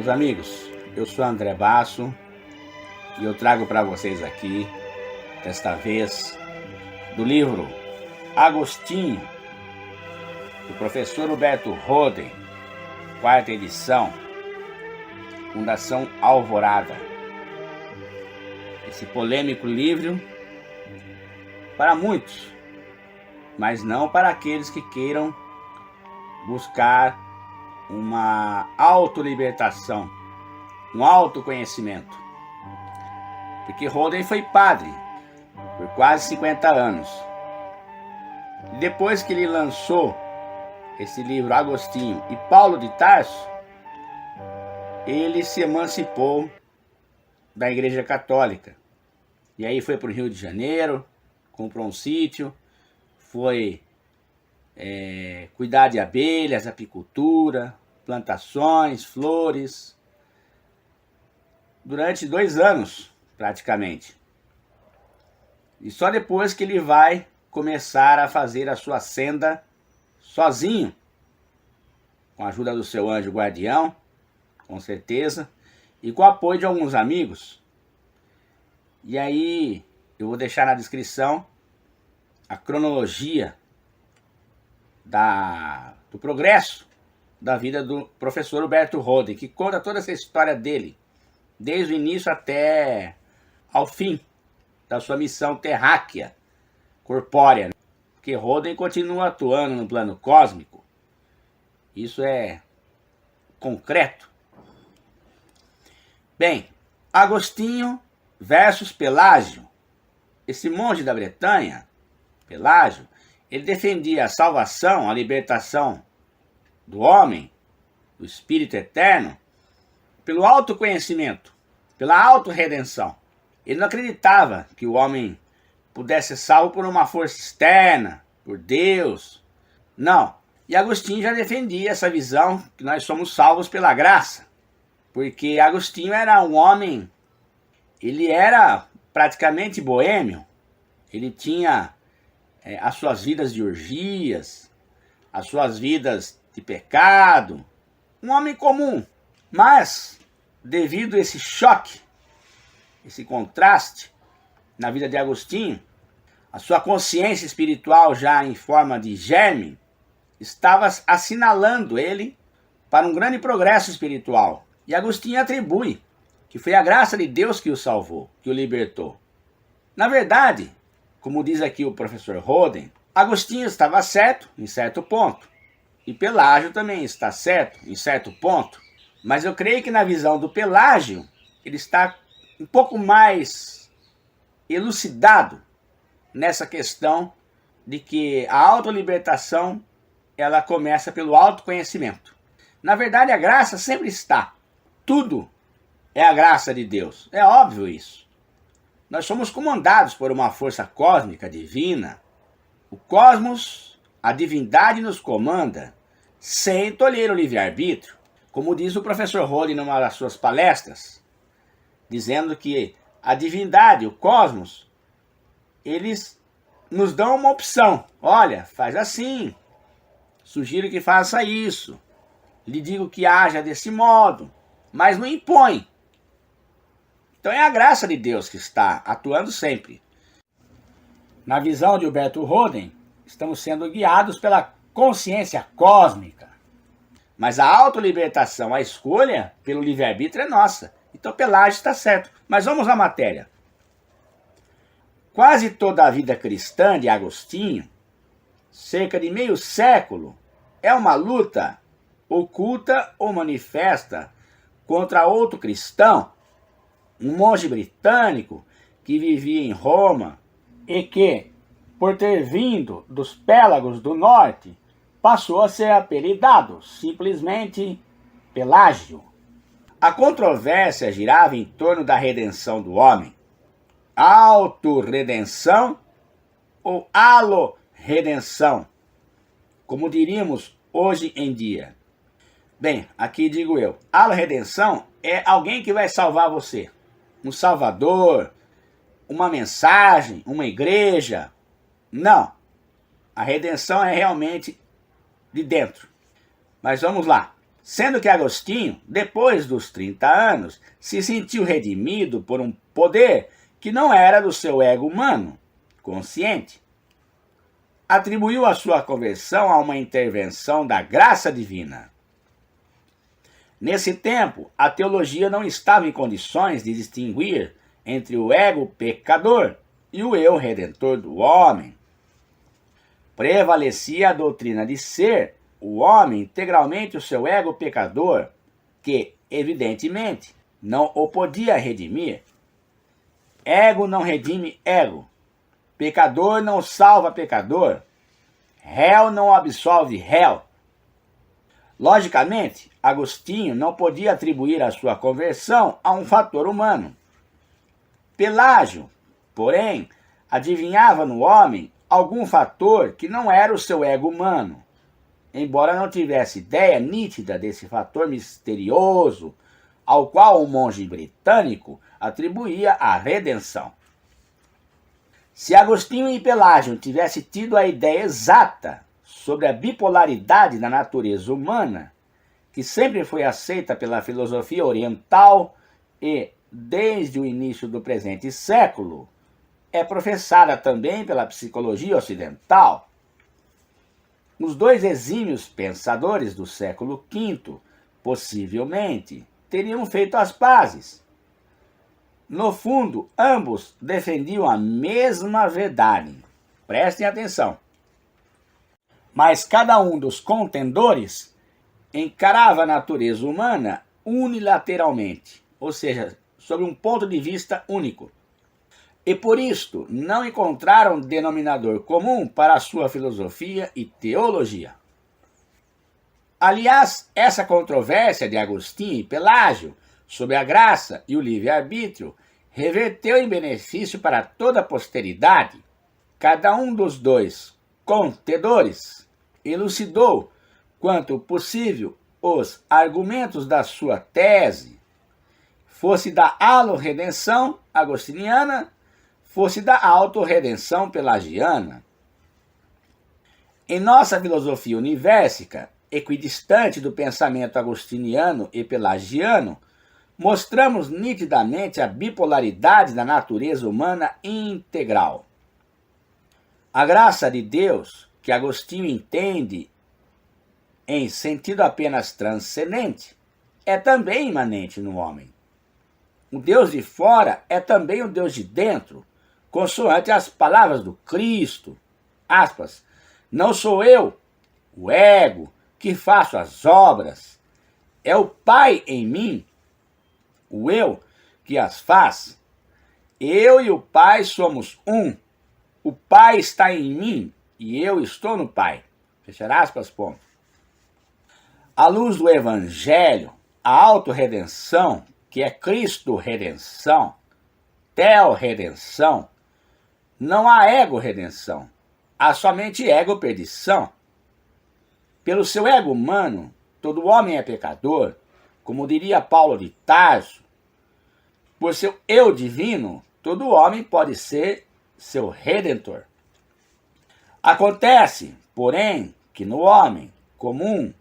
Meus amigos, eu sou André Basso e eu trago para vocês aqui, desta vez, do livro Agostinho, do professor Huberto Roden, 4ª edição, Fundação Alvorada. Esse polêmico livro para muitos, mas não para aqueles que queiram buscar uma autolibertação, um autoconhecimento. Porque Roden foi padre por quase 50 anos. E depois que ele lançou esse livro Agostinho e Paulo de Tarso, ele se emancipou da Igreja Católica. E aí foi para o Rio de Janeiro, comprou um sítio, foi cuidar de abelhas, apicultura, plantações, flores, durante 2 anos praticamente. E só depois que ele vai começar a fazer a sua senda sozinho, com a ajuda do seu anjo guardião, com certeza, e com o apoio de alguns amigos. E aí eu vou deixar na descrição a cronologia do progresso da vida do professor Huberto Roden, que conta toda essa história dele, desde o início até ao fim da sua missão terráquea, corpórea. Porque Roden continua atuando no plano cósmico. Isso é concreto. Bem, Agostinho versus Pelágio. Esse monge da Bretanha, Pelágio, ele defendia a salvação, a libertação do homem, do espírito eterno, pelo autoconhecimento, pela autorredenção. Ele não acreditava que o homem pudesse ser salvo por uma força externa, por Deus. Não. E Agostinho já defendia essa visão que nós somos salvos pela graça. Porque Agostinho era um homem, ele era praticamente boêmio. Ele tinha as suas vidas de orgias, as suas vidas de pecado. Um homem comum. Mas, devido a esse choque, esse contraste na vida de Agostinho, a sua consciência espiritual já em forma de germe estava assinalando ele para um grande progresso espiritual. E Agostinho atribui que foi a graça de Deus que o salvou, que o libertou. Na verdade, como diz aqui o professor Roden, Agostinho estava certo em certo ponto. E Pelágio também está certo em certo ponto. Mas eu creio que na visão do Pelágio, ele está um pouco mais elucidado nessa questão de que a autolibertação ela começa pelo autoconhecimento. Na verdade, a graça sempre está. Tudo é a graça de Deus. É óbvio isso. Nós somos comandados por uma força cósmica divina. O cosmos, a divindade nos comanda, sem tolher o livre-arbítrio. Como diz o professor Roden numa das suas palestras, dizendo que a divindade, o cosmos, eles nos dão uma opção. Olha, faz assim. Sugiro que faça isso. Lhe digo que haja desse modo. Mas não impõe. Então é a graça de Deus que está atuando sempre. Na visão de Huberto Roden, estamos sendo guiados pela consciência cósmica. Mas a autolibertação, a escolha pelo livre-arbítrio é nossa. Então Pelágio está certo. Mas vamos à matéria. Quase toda a vida cristã de Agostinho, cerca de meio século, é uma luta oculta ou manifesta contra outro cristão, um monge britânico que vivia em Roma e que, por ter vindo dos Pélagos do Norte, passou a ser apelidado simplesmente Pelágio. A controvérsia girava em torno da redenção do homem. Autorredenção ou alorredenção, como diríamos hoje em dia. Bem, aqui digo eu, alorredenção é alguém que vai salvar você. Um salvador, uma mensagem, uma igreja. Não. A redenção é realmente de dentro. Mas vamos lá. Sendo que Agostinho, depois dos 30 anos, se sentiu redimido por um poder que não era do seu ego humano, consciente. Atribuiu a sua conversão a uma intervenção da graça divina. Nesse tempo, a teologia não estava em condições de distinguir entre o ego pecador e o eu redentor do homem. Prevalecia a doutrina de ser o homem integralmente o seu ego pecador, que, evidentemente, não o podia redimir. Ego não redime ego. Pecador não salva pecador. Réu não absolve réu. Logicamente, Agostinho não podia atribuir a sua conversão a um fator humano. Pelágio, porém, adivinhava no homem algum fator que não era o seu ego humano, embora não tivesse ideia nítida desse fator misterioso ao qual o monge britânico atribuía a redenção. Se Agostinho e Pelágio tivessem tido a ideia exata sobre a bipolaridade da natureza humana, que sempre foi aceita pela filosofia oriental e, desde o início do presente século, é professada também pela psicologia ocidental, os dois exímios pensadores do século V, possivelmente, teriam feito as pazes. No fundo, ambos defendiam a mesma verdade. Prestem atenção. Mas cada um dos contendores encarava a natureza humana unilateralmente, ou seja, sob um ponto de vista único. E por isto não encontraram denominador comum para a sua filosofia e teologia. Aliás, essa controvérsia de Agostinho e Pelágio sobre a graça e o livre-arbítrio reverteu em benefício para toda a posteridade. Cada um dos dois contendores elucidou, quanto possível, os argumentos da sua tese, fosse da alo-redenção agostiniana, fosse da auto-redenção pelagiana. Em nossa filosofia universica, equidistante do pensamento agostiniano e pelagiano, mostramos nitidamente a bipolaridade da natureza humana integral. A graça de Deus, que Agostinho entende em sentido apenas transcendente, é também imanente no homem. O Deus de fora é também o Deus de dentro, consoante as palavras do Cristo, aspas, não sou eu, o ego, que faço as obras, é o Pai em mim, o eu, que as faz. Eu e o Pai somos um, o Pai está em mim e eu estou no Pai. Fechar aspas, ponto. À luz do Evangelho, a autorredenção, que é Cristo-redenção, Theo-redenção, não há ego-redenção, há somente ego-perdição. Pelo seu ego humano, todo homem é pecador, como diria Paulo de Tarso. Por seu eu divino, todo homem pode ser seu redentor. Acontece, porém, que no homem comum,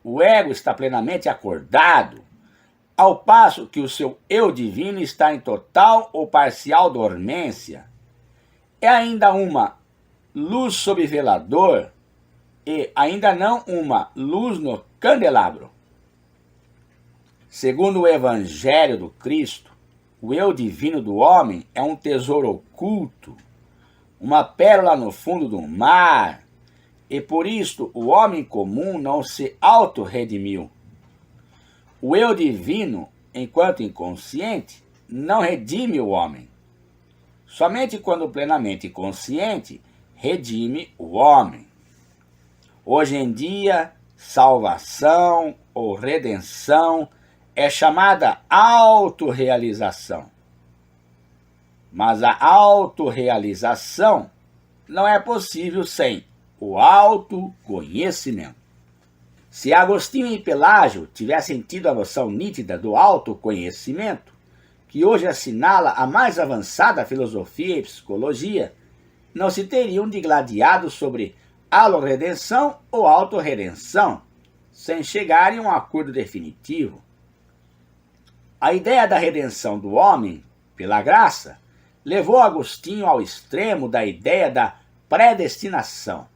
o ego está plenamente acordado, ao passo que o seu eu divino está em total ou parcial dormência. É ainda uma luz sob velador e ainda não uma luz no candelabro. Segundo o Evangelho do Cristo, o eu divino do homem é um tesouro oculto, uma pérola no fundo do mar, e por isto o homem comum não se auto-redimiu. O eu divino, enquanto inconsciente, não redime o homem. Somente quando plenamente consciente, redime o homem. Hoje em dia, salvação ou redenção é chamada autorrealização. Mas a autorrealização não é possível sem o autoconhecimento. Se Agostinho e Pelágio tivessem tido a noção nítida do autoconhecimento, que hoje assinala a mais avançada filosofia e psicologia, não se teriam digladiado sobre alo-redenção ou autorredenção, sem chegarem a um acordo definitivo. A ideia da redenção do homem, pela graça, levou Agostinho ao extremo da ideia da predestinação.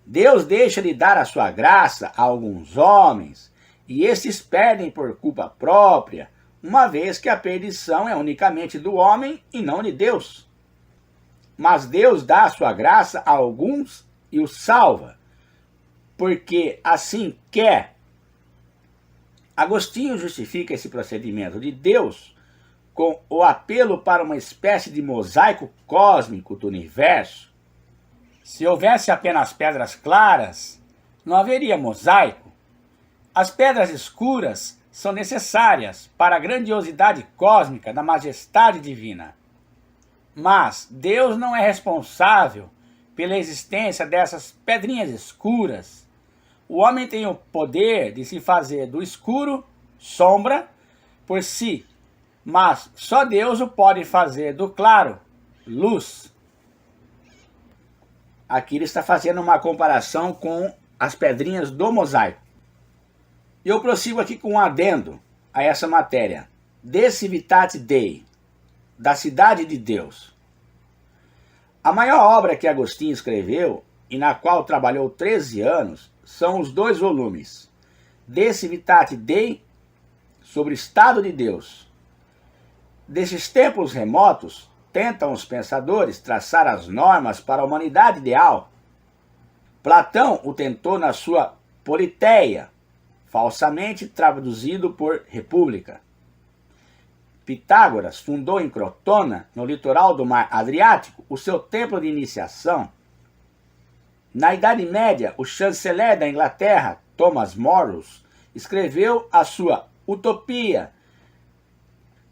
Deus deixa de dar a sua graça a alguns homens, e estes perdem por culpa própria, uma vez que a perdição é unicamente do homem e não de Deus. Mas Deus dá a sua graça a alguns e os salva, porque assim quer. Agostinho justifica esse procedimento de Deus com o apelo para uma espécie de mosaico cósmico do universo. Se houvesse apenas pedras claras, não haveria mosaico. As pedras escuras são necessárias para a grandiosidade cósmica da majestade divina. Mas Deus não é responsável pela existência dessas pedrinhas escuras. O homem tem o poder de se fazer do escuro sombra por si, mas só Deus o pode fazer do claro luz. Aqui ele está fazendo uma comparação com as pedrinhas do mosaico. Eu prossigo aqui com um adendo a essa matéria. De Civitate Dei, da Cidade de Deus. A maior obra que Agostinho escreveu, e na qual trabalhou 13 anos, são os 2 volumes. De Civitate Dei, sobre o Estado de Deus. Desses tempos remotos, tentam os pensadores traçar as normas para a humanidade ideal. Platão o tentou na sua Politeia, falsamente traduzido por República. Pitágoras fundou em Crotona, no litoral do mar Adriático, o seu templo de iniciação. Na Idade Média, o chanceler da Inglaterra, Thomas Morus, escreveu a sua Utopia,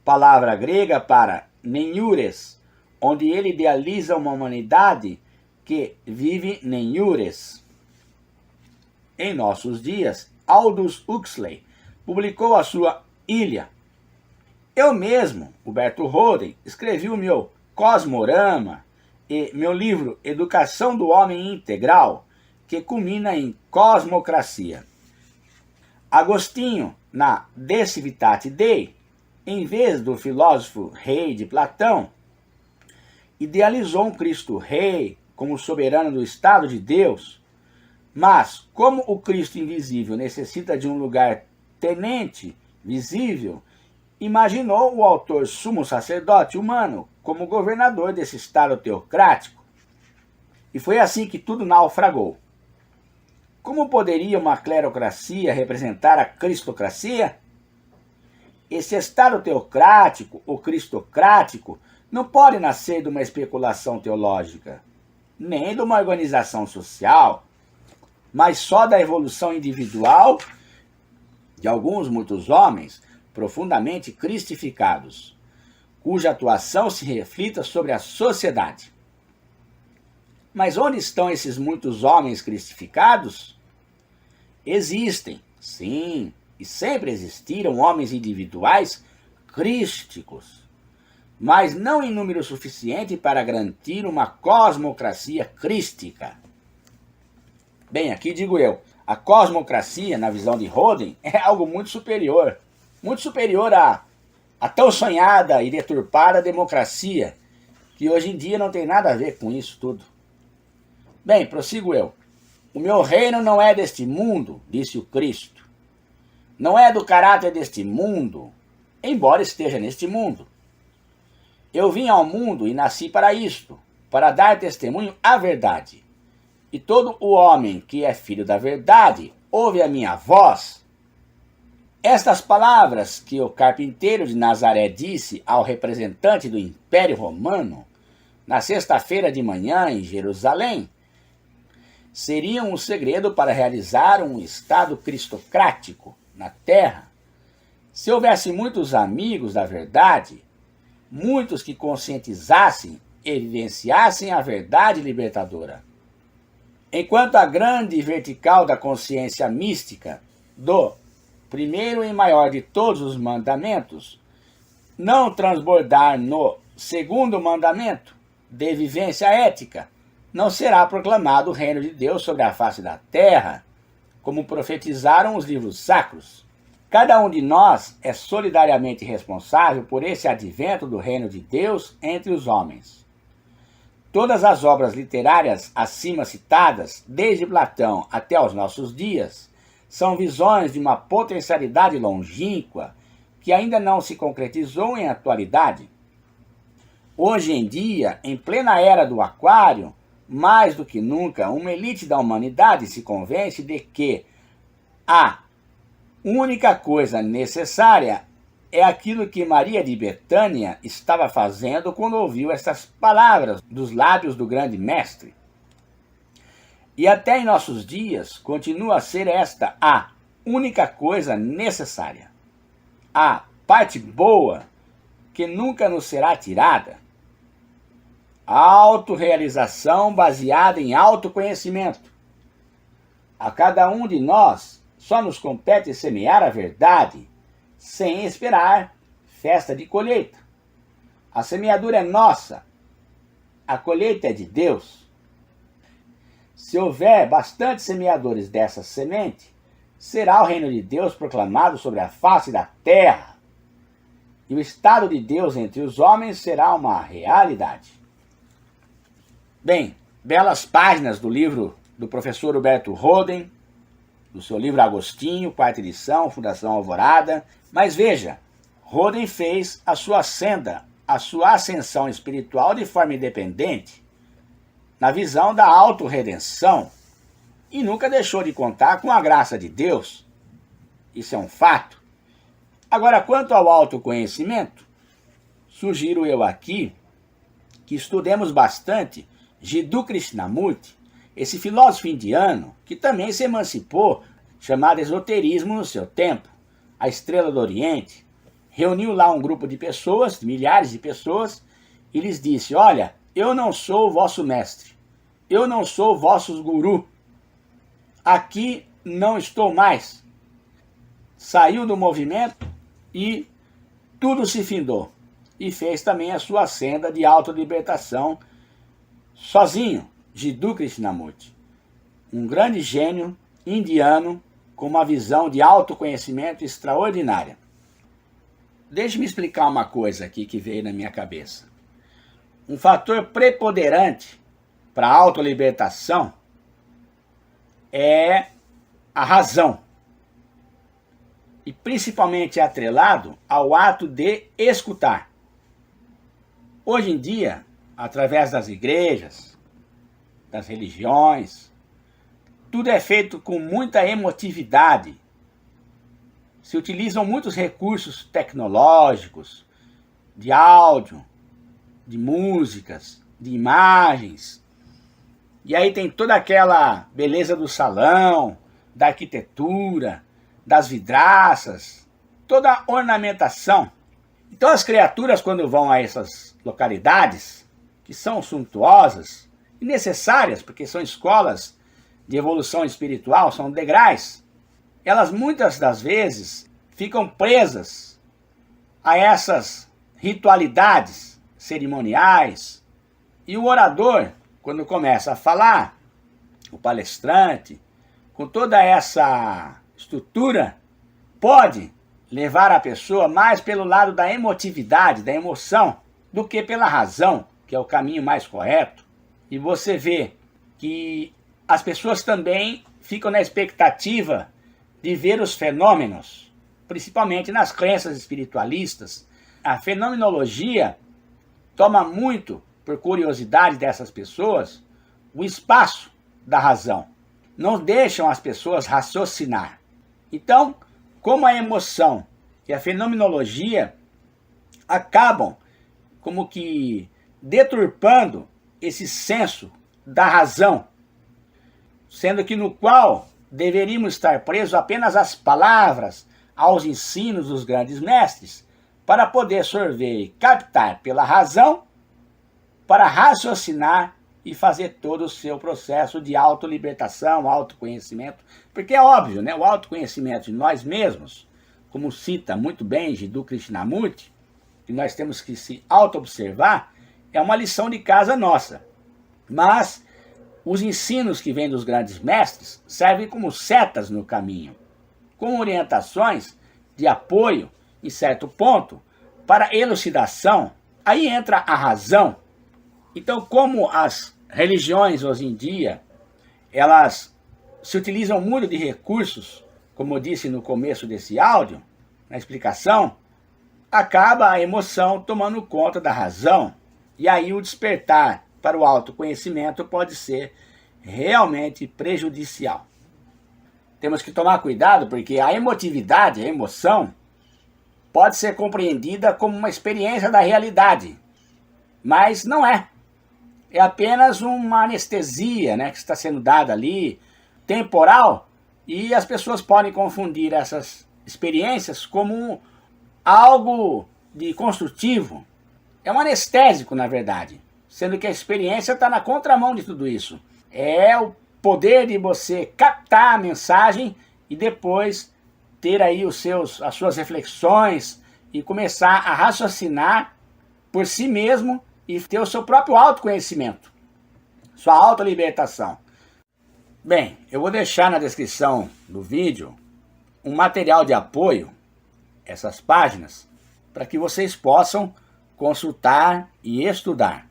palavra grega para neniures, onde ele idealiza uma humanidade que vive neniures. Em nossos dias, Aldous Huxley publicou a sua Ilha. Eu mesmo, Huberto Roden, escrevi o meu Cosmorama e meu livro Educação do Homem Integral, que culmina em Cosmocracia. Agostinho, na De Civitate Dei, em vez do filósofo rei de Platão, idealizou um Cristo rei como soberano do Estado de Deus, mas como o Cristo invisível necessita de um lugar tenente visível, imaginou o autor sumo sacerdote humano como governador desse Estado teocrático. E foi assim que tudo naufragou. Como poderia uma clerocracia representar a cristocracia? Esse Estado teocrático ou cristocrático não pode nascer de uma especulação teológica, nem de uma organização social, mas só da evolução individual de muitos homens profundamente cristificados, cuja atuação se reflita sobre a sociedade. Mas onde estão esses muitos homens cristificados? Existem, sim, e sempre existiram homens individuais crísticos, mas não em número suficiente para garantir uma cosmocracia crística. Bem, aqui digo eu, a cosmocracia, na visão de Roden, é algo muito superior à tão sonhada e deturpada democracia, que hoje em dia não tem nada a ver com isso tudo. Bem, prossigo eu. O meu reino não é deste mundo, disse o Cristo. Não é do caráter deste mundo, embora esteja neste mundo. Eu vim ao mundo e nasci para isto, para dar testemunho à verdade. E todo o homem que é filho da verdade ouve a minha voz. Estas palavras que o carpinteiro de Nazaré disse ao representante do Império Romano, na sexta-feira de manhã em Jerusalém, seriam um segredo para realizar um Estado cristocrático na Terra. Se houvesse muitos amigos da verdade, muitos que conscientizassem e vivenciassem a verdade libertadora. Enquanto a grande vertical da consciência mística do primeiro e maior de todos os mandamentos não transbordar no segundo mandamento de vivência ética, não será proclamado o reino de Deus sobre a face da terra. como profetizaram os livros sacros. Cada um de nós é solidariamente responsável por esse advento do reino de Deus entre os homens. Todas as obras literárias acima citadas, desde Platão até os nossos dias, são visões de uma potencialidade longínqua que ainda não se concretizou em atualidade. Hoje em dia, em plena era do aquário, mais do que nunca, uma elite da humanidade se convence de que a única coisa necessária é aquilo que Maria de Betânia estava fazendo quando ouviu estas palavras dos lábios do grande mestre. E até em nossos dias continua a ser esta a única coisa necessária. A parte boa que nunca nos será tirada. A autorrealização baseada em autoconhecimento. A cada um de nós só nos compete semear a verdade, sem esperar festa de colheita. A semeadura é nossa, a colheita é de Deus. Se houver bastante semeadores dessa semente, será o reino de Deus proclamado sobre a face da terra, e o estado de Deus entre os homens será uma realidade. Bem, belas páginas do livro do professor Huberto Roden, do seu livro Agostinho, quarta edição, Fundação Alvorada. Mas veja, Roden fez a sua senda, a sua ascensão espiritual de forma independente, na visão da autorredenção, e nunca deixou de contar com a graça de Deus. Isso é um fato. Agora, quanto ao autoconhecimento, sugiro eu aqui que estudemos bastante Jiddu Krishnamurti, esse filósofo indiano que também se emancipou, chamado esoterismo no seu tempo, a Estrela do Oriente, reuniu lá um grupo de pessoas, milhares de pessoas, e lhes disse: olha, eu não sou o vosso mestre, eu não sou o vosso guru, aqui não estou mais. Saiu do movimento e tudo se findou, e fez também a sua senda de autolibertação sozinho. Jiddu Krishnamurti, um grande gênio indiano com uma visão de autoconhecimento extraordinária. Deixe-me explicar uma coisa aqui que veio na minha cabeça. Um fator preponderante para a autolibertação é a razão, e principalmente atrelado ao ato de escutar. Hoje em dia, através das igrejas, das religiões, tudo é feito com muita emotividade. Se utilizam muitos recursos tecnológicos, de áudio, de músicas, de imagens. E aí tem toda aquela beleza do salão, da arquitetura, das vidraças, toda a ornamentação. Então as criaturas, quando vão a essas localidades, que são suntuosas e necessárias, porque são escolas de evolução espiritual, são degraus, elas muitas das vezes ficam presas a essas ritualidades cerimoniais, e o orador, quando começa a falar, o palestrante, com toda essa estrutura, pode levar a pessoa mais pelo lado da emotividade, da emoção, do que pela razão, que é o caminho mais correto. E você vê que as pessoas também ficam na expectativa de ver os fenômenos, principalmente nas crenças espiritualistas. A fenomenologia toma muito, por curiosidade dessas pessoas, o espaço da razão. Não deixam as pessoas raciocinar. Então, como a emoção e a fenomenologia acabam como que deturpando esse senso da razão, sendo que no qual deveríamos estar presos apenas às palavras, aos ensinos dos grandes mestres, para poder sorver e captar pela razão, para raciocinar e fazer todo o seu processo de autolibertação, autoconhecimento. Porque é óbvio, né? O autoconhecimento de nós mesmos, como cita muito bem Jiddu Krishnamurti, que nós temos que se auto-observar, é uma lição de casa nossa. Mas Os ensinos que vêm dos grandes mestres servem como setas no caminho, com orientações de apoio, em certo ponto, para elucidação. Aí entra a razão. Então, como as religiões hoje em dia, elas se utilizam muito de recursos, como eu disse no começo desse áudio, na explicação, acaba a emoção tomando conta da razão. E aí o despertar para o autoconhecimento pode ser realmente prejudicial. Temos que tomar cuidado porque a emotividade, a emoção, pode ser compreendida como uma experiência da realidade, mas não é. É apenas uma anestesia, né, que está sendo dada ali, temporal, e as pessoas podem confundir essas experiências como algo de construtivo. É um anestésico, na verdade, sendo que a experiência está na contramão de tudo isso. É o poder de você captar a mensagem e depois ter aí as suas reflexões e começar a raciocinar por si mesmo e ter o seu próprio autoconhecimento, sua autolibertação. Bem, eu vou deixar na descrição do vídeo um material de apoio, essas páginas, para que vocês possam consultar e estudar.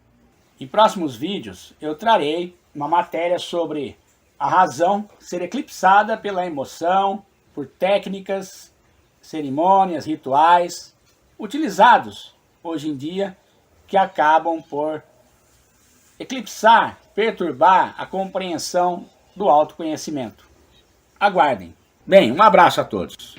Em próximos vídeos eu trarei uma matéria sobre a razão ser eclipsada pela emoção, por técnicas, cerimônias, rituais, utilizados hoje em dia, que acabam por eclipsar, perturbar a compreensão do autoconhecimento. Aguardem. Bem, um abraço a todos.